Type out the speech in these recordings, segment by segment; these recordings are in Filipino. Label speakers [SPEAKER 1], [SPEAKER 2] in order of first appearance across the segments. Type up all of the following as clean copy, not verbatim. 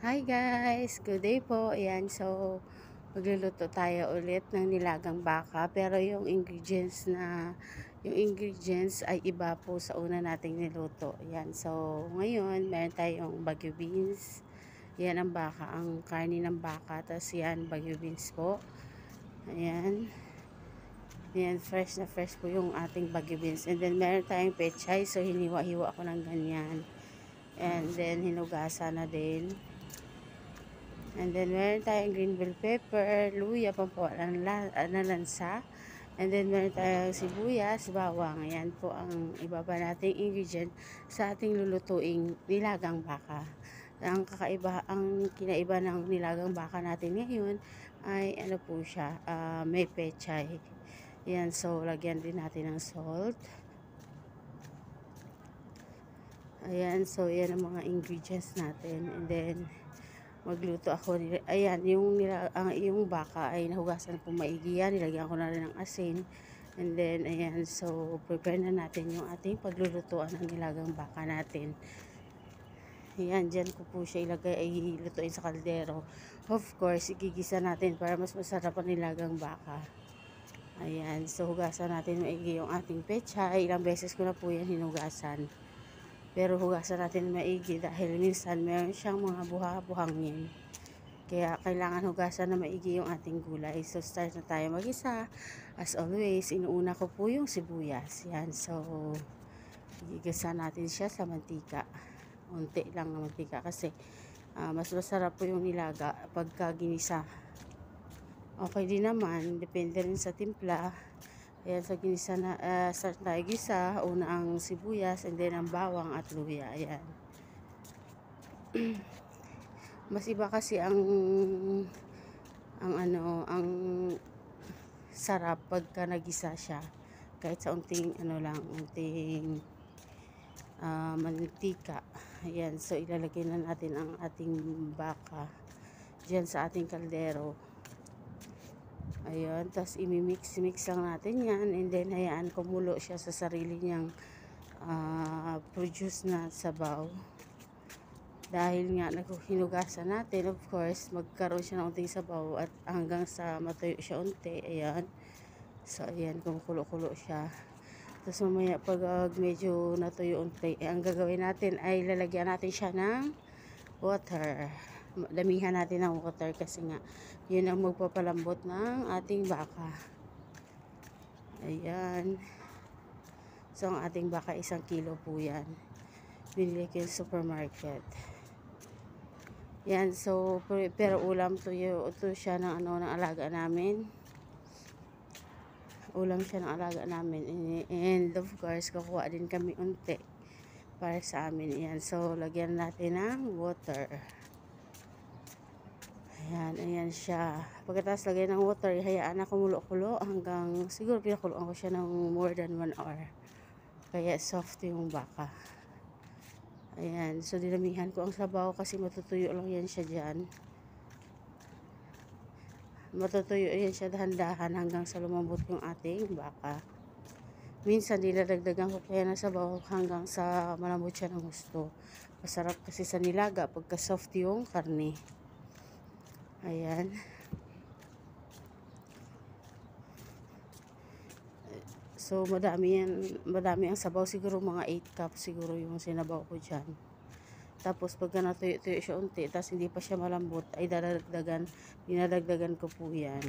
[SPEAKER 1] Hi guys! Good day po. Ayan, so magluluto tayo ulit ng nilagang baka pero yung ingredients ay iba po sa una nating niluto. Ayan, so ngayon meron tayong bagyo beans. Yan ang baka, ang karni ng baka. Tapos yan, bagyo beans po. Ayan. Ayan, fresh na fresh po yung ating bagyo beans. And then meron tayong pechay. So hiniwa-hiwa ko ng ganyan. And then hinugasan na din. And then, meron tayong green bell pepper, luya, pampawala ng lansa. And then, meron tayong sibuyas, bawang. Ayan po ang ibaba nating ingredient sa ating lulutuing nilagang baka. Ang kinaiba ng nilagang baka natin ngayon ay ano po siya, may pechay. Ayan, so lagyan din natin ng salt. Ayan, so yan ang mga ingredients natin. And then, magluto ako. Ayan, yung baka ay nahugasan ko maigi yan. Nilagyan ko na rin ng asin. And then, ayan, so prepare na natin yung ating paglulutuan ng nilagang baka natin. Ayan, dyan ko po siya ilagay, ay lutuin sa kaldero. Of course, igigisa natin para mas masarap ang nilagang baka. Ayan, so hugasan natin maigi yung ating pecha. Ilang beses ko na po yan hinugasan. Pero hugasan natin maigi dahil minsan meron siyang mga buhangin. Kaya kailangan hugasan na maigi yung ating gulay. So start na tayo mag-isa. As always, inuuna ko po yung sibuyas. Yan, so igigisa natin siya sa mantika. Unti lang ng mantika kasi mas masarap po yung nilaga pagka ginisa. Okay din naman, depende rin sa timpla. Ayan, sa ginisa na, start tayo gisa. Una ang sibuyas and then ang bawang at luya. Ayan. Mas iba kasi ang sarap pagka nagisa siya. Kahit sa unting mantika. Ayan, so ilalagay na natin ang ating baka diyan sa ating kaldero. Ayun, tapos imimix-mix lang natin yan and then hayaan kumulo siya sa sarili niyang produce na sabaw. Dahil nga hinugasan natin, of course, magkaroon siya ng unting sabaw at hanggang sa matuyo siya unti. Ayan. So, ayan, kumukulo-kulo siya. Tapos mamaya pag medyo natuyo unti, ang gagawin natin ay lalagyan natin siya ng water. Damihan natin ng water kasi nga, yun ang magpapalambot ng ating baka. Ayan. So, ang ating baka 1 kilo po yan. Binili ko yung supermarket. Yan, so pero ulam to siya ng ng alaga namin. Ulam siya ng alaga namin. And of course, kukuha din kami unti para sa amin. Yan, so lagyan natin ng water. Ayan siya. Pagkatapos lagyan ng water, hayaan na kumulo-kulo hanggang siguro pinakuluan ko siya ng more than 1 hour. Kaya soft yung baka. Ayan, so dinamihan ko ang sabaw kasi matutuyo lang yan siya dyan. Matutuyo yan siya dahan-dahan hanggang sa lumambot yung ating baka. Minsan nilalagdagan ko kaya ng sabaw hanggang sa malambot siya ng gusto. Masarap kasi sa nilaga pagka soft yung karne. Ayan. So madami ang sabaw, siguro mga 8 cups siguro yung sinabaw ko dyan. Tapos pagka natuyo-tuyo siya unti, tapos hindi pa siya malambot, ay dinadagdagan ko po yan.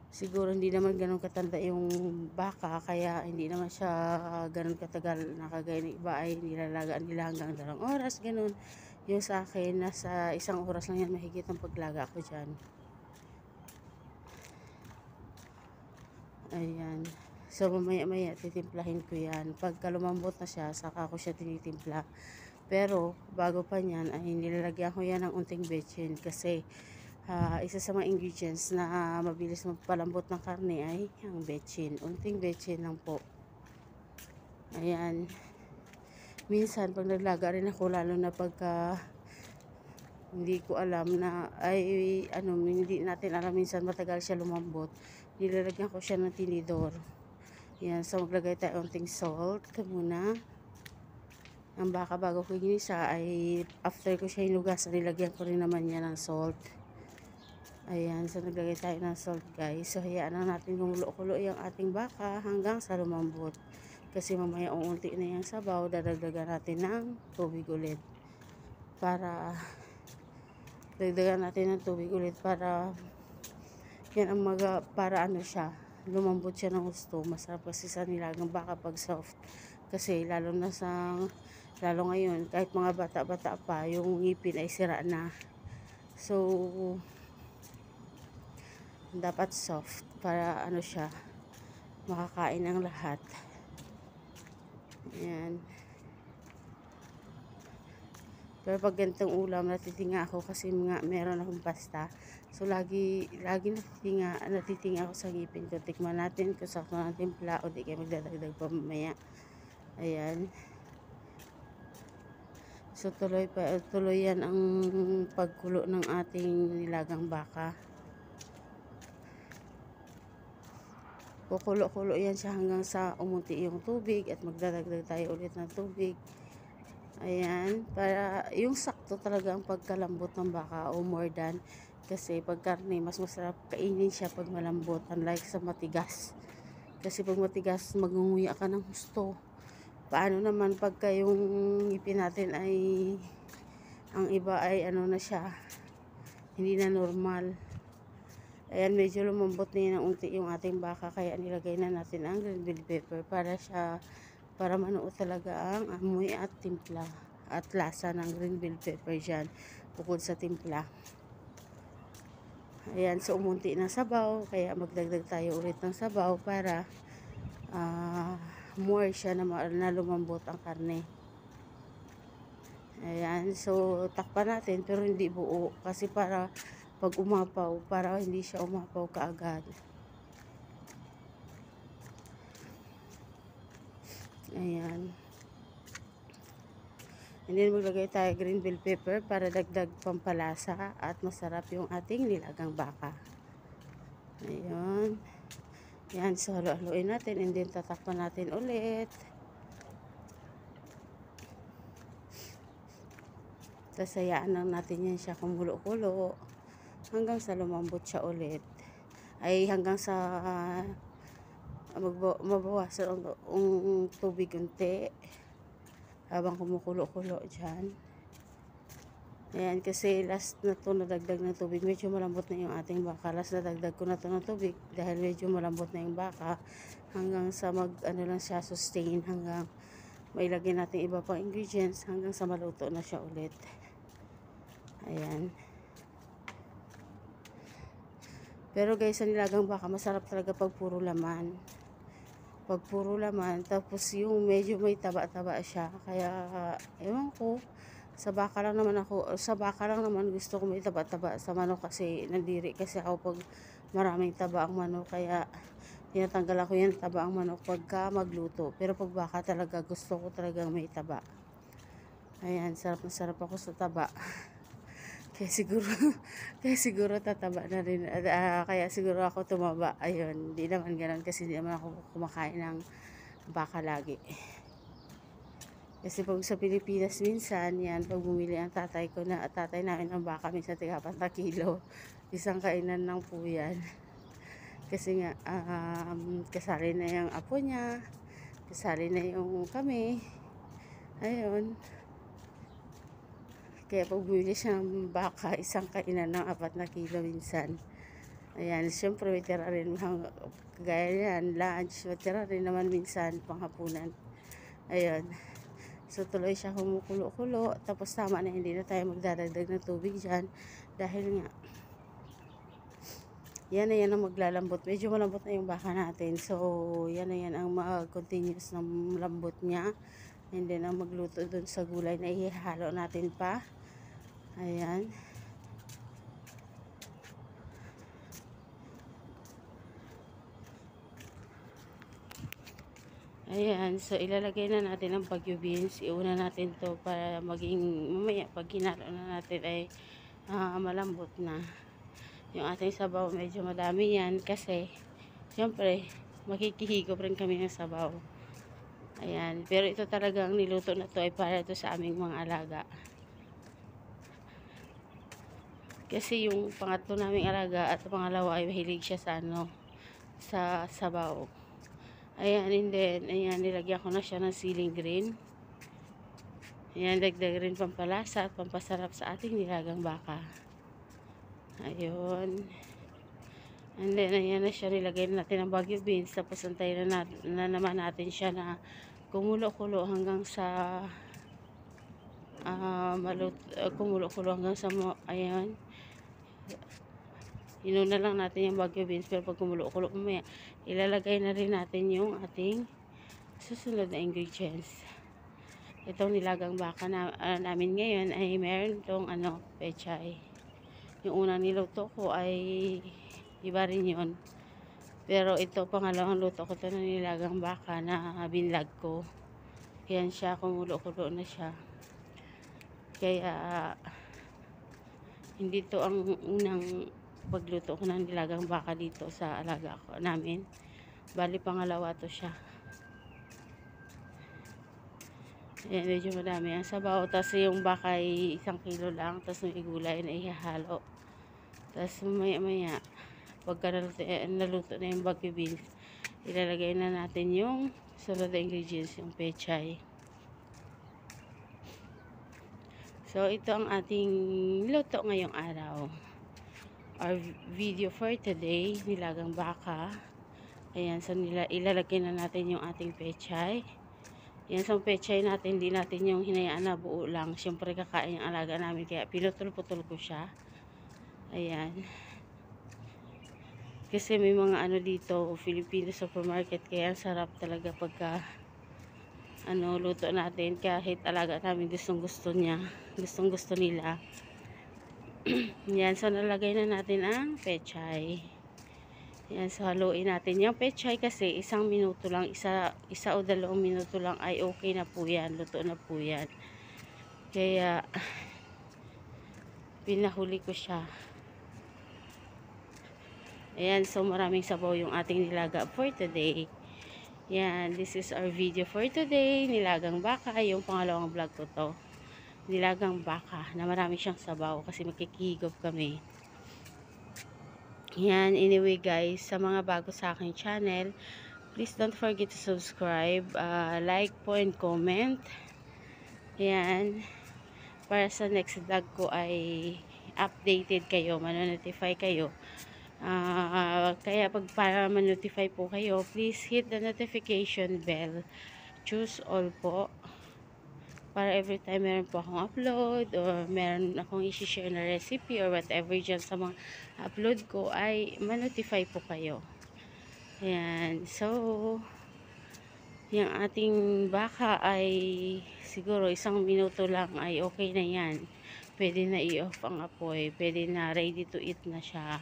[SPEAKER 1] Siguro hindi naman ganun katanda yung baka, kaya hindi naman siya ganun katagal na kagaya ng iba ay nilalagaan nila hanggang 2 oras, ganun. Yung sa akin, nasa 1 oras lang yan mahigit ang paglaga ko dyan. Ayan. So mamaya-maya titimplahin ko yan. Pagka lumambot na siya, saka ko siya tinitimpla. Pero bago pa niyan ay nilalagyan ko yan ng unting betchin kasi isa sa mga ingredients na mabilis magpalambot ng karne ay ang betchin. Unting betchin lang po. Ayan. Minsan pag naglaga rin ako, lalo na pagka hindi ko alam na hindi natin alam, minsan matagal siya lumambot, nilalagyan ko siya ng tinidor. Yan, so maglagay tayo unting salt muna. ng baka bago ko ginisa ay after ko siya hinugasan, nilagyan ko rin naman niya ng salt. Ayan, so naglagay tayo ng salt guys. So hayaan na natin kumulo-kulo yung ating baka hanggang sa lumambot. Kasi mamaya uunti na yung sabaw, dadagdagan natin ng tubig ulit. Para dagdagan natin ng tubig ulit para yan ang para ano siya, lumambot siya ng gusto. Masarap kasi sa nilagang baka pag soft. Kasi lalo ngayon, kahit mga bata-bata pa, yung ngipin ay sira na. So, dapat soft para ano siya, makakain ng lahat. Ayan. Pero pag ganitong ulam, natitinga ako kasi nga meron akong pasta. So, lagi natitinga ako sa ngipin ko. Tikman natin kung sakto ng timpla o di kayo magdadagdag pa mamaya. Ayan. So, tuloy yan ang pagkulo ng ating nilagang baka. Kukulo-kulo yan siya hanggang sa umunti yung tubig at magdadagdag tayo ulit ng tubig. Ayan, para yung sakto talaga ang pagkalambot ng baka o more than. Kasi pag karne, mas masarap kainin siya pag malambot, unlike sa matigas. Kasi pag matigas, magunguya ka ng gusto. Paano naman pagka yung ngipin natin ay, ang iba ay ano na siya, hindi na normal. Ayan, medyo lumambot na yun ng unti yung ating baka, kaya nilagay na natin ang green bell pepper para manuot talaga ang amoy at timpla at lasa ng green bell pepper dyan, bukod sa timpla. Ayan, so umunti na sabaw, kaya magdagdag tayo ulit ng sabaw para more siya na lumambot ang karne. Ayan, so takpan natin pero hindi buo kasi para pag umapaw, para hindi siya umapaw kaagad. Ayan. And then maglagay tayo green bell pepper para dagdag pampalasa at masarap yung ating nilagang baka. Ayan. Yan, so halo-haloin natin and then tatakpan natin ulit. Tapos hayaan lang natin yan siya kumulo-kulo hanggang sa lumambot siya ulit. Ay hanggang sa mabawasan ang tubig unti habang kumukulo-kulo dyan. Ayan, kasi last na to nadagdag ng tubig, medyo malambot na yung ating baka. Last nadagdag ko na to ng tubig dahil medyo malambot na yung baka hanggang sa ano lang siya, sustain hanggang mailagay natin iba pang ingredients hanggang sa maluto na siya ulit. Ayan. Pero guys, sa nilagang baka masarap talaga pag puro laman. Pag puro laman, tapos yung medyo may taba-taba siya. Kaya, ewan ko, sa baka lang naman gusto ko may taba-taba. Sa manok kasi, nandiri kasi ako pag maraming taba ang manok. Kaya, tinatanggal ako yan taba ang manok pagka magluto. Pero pag baka talaga, gusto ko talagang may taba. Ayan, sarap na sarap ako sa taba. Kaya siguro tataba na rin. Kaya siguro ako tumaba. Ayun, hindi naman ganun kasi hindi naman ako kumakain ng baka lagi. Kasi pag sa Pilipinas minsan, yan, pag bumili ang tatay namin ng baka, minsan tiga 4 kilo. Isang kainan lang po yan. Kasi nga, kasali na yung apo niya, kasali na yung kami. Ayun. Kaya pag bumili siya ng baka, isang kainan ng 4 kilo minsan. Ayan, syempre may tira rin, kagaya yan, lunch, may tira rin naman minsan, panghapunan. Ayun. So, tuloy siya kumukulo-kulo. Tapos, tama na, hindi na tayo magdadagdag ng tubig dyan. Dahil nga, yan na yan ang maglalambot. Medyo malambot na yung baka natin. So, yan na yan ang mag-continuous ng lambot niya. And then, ang magluto dun sa gulay na ihalo natin pa. Ayan. Ayan, so ilalagay na natin ang bagyo beans. Iuna natin to para maging mamaya pag hinalo na natin ay malambot na. Yung ating sabaw medyo madami yan kasi syempre makikihigop rin kami ng sabaw. Ayan. Pero ito talagang niluto na to ay para to sa aming mga alaga. Kasi yung pangatlo naming alaga at pangalawa ay mahilig siya sa sa sabaw. Ayan, and then, ayan, nilagyan ko na siya ng siling green. Ayan, dagdag rin pampalasa at pampasarap sa ating nilagang baka. Ayun. And then, ayan na siya, nilagay na natin ang Baguio beans. Tapos, antayin na naman natin siya na kumulo-kulo hanggang sa kumulo-kulo hanggang sa ayan. Inuna lang natin yung Baguio beans, pero pag kumulo-kulo mamaya, ilalagay na rin natin yung ating susunod na ingredients. Itong nilagang baka namin ngayon ay meron itong pechay. Yung unang niluto ko ay iba rin yun. Pero ito, pangalawang luto ko ito ng nilagang baka na binlag ko. Yan siya, kumulo-kulo na siya. Kaya, hindi to ang unang pagluto ko ng nilagang baka dito sa alaga ko namin. Bali, pangalawa to siya. Ayan, medyo madami ang sabaw. Tapos yung baka ay 1 kilo lang. Tapos may gulay na ihahalo. Tapos maya-maya, pagka naluto na yung Baguio beans, ilalagay na natin yung sunod na ingredients, yung pechay. So, ito ang ating luto ngayong araw. Our video for today, nilagang baka. Ayan, so ilalagay na natin yung ating pechay. Yan, so pechay natin, hindi natin yung hinayaan na buo lang. Siyempre, kakain yung alaga namin, kaya pinutol-putol ko siya. Ayan. Kasi may mga dito, Filipino supermarket, kaya sarap talaga pagka luto natin. Kahit alaga namin gustong-gusto niya, gustong-gusto nila. Yan, so nalagay na natin ang pechay. Yan, so haluin natin yung pechay kasi 1 minuto lang, isa o 2 minuto lang ay okay na po yan, luto na po yan. Kaya pinahuli ko siya. Ayan, so maraming sabaw yung ating nilaga for today. Yan, this is our video for today. Nilagang baka, yung pangalawang vlog ko to. Nilagang baka, na marami siyang sabaw kasi makikigop kami. Yan, anyway guys, sa mga bago sa aking channel, please don't forget to subscribe, like po and comment. Yan, para sa next vlog ko ay updated kayo, manonotify kayo. Kaya para ma-notify po kayo, please hit the notification bell. Choose all po. Para every time meron po akong upload or meron akong isi-share na recipe or whatever dyan sa mga upload ko ay ma-notify po kayo. Ayan. So, yung ating baka ay siguro 1 minuto lang ay okay na yan. Pwede na i-off ang apoy. Pwede na ready to eat na siya.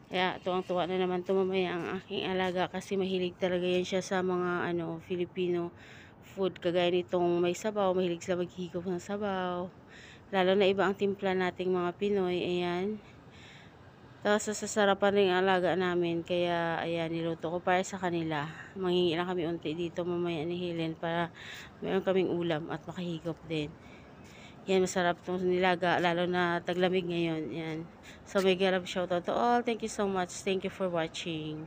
[SPEAKER 1] Kaya tuwang-tuwa na naman tumamaya ang aking alaga kasi mahilig talaga yan siya sa mga Filipino food. Kagaya nitong may sabaw, mahilig sila maghihigop ng sabaw. Lalo na iba ang timpla nating mga Pinoy. Ayan. Tapos sasarapan rin ang alaga namin. Kaya ayan, niluto ko para sa kanila. Manghingi lang kami unti dito mamaya ni Helen para meron kaming ulam at makahigop din. Yan, masarap itong nilaga, lalo na taglamig ngayon. Yan. So, mega love shoutout to all. Thank you so much. Thank you for watching.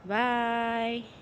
[SPEAKER 1] Bye!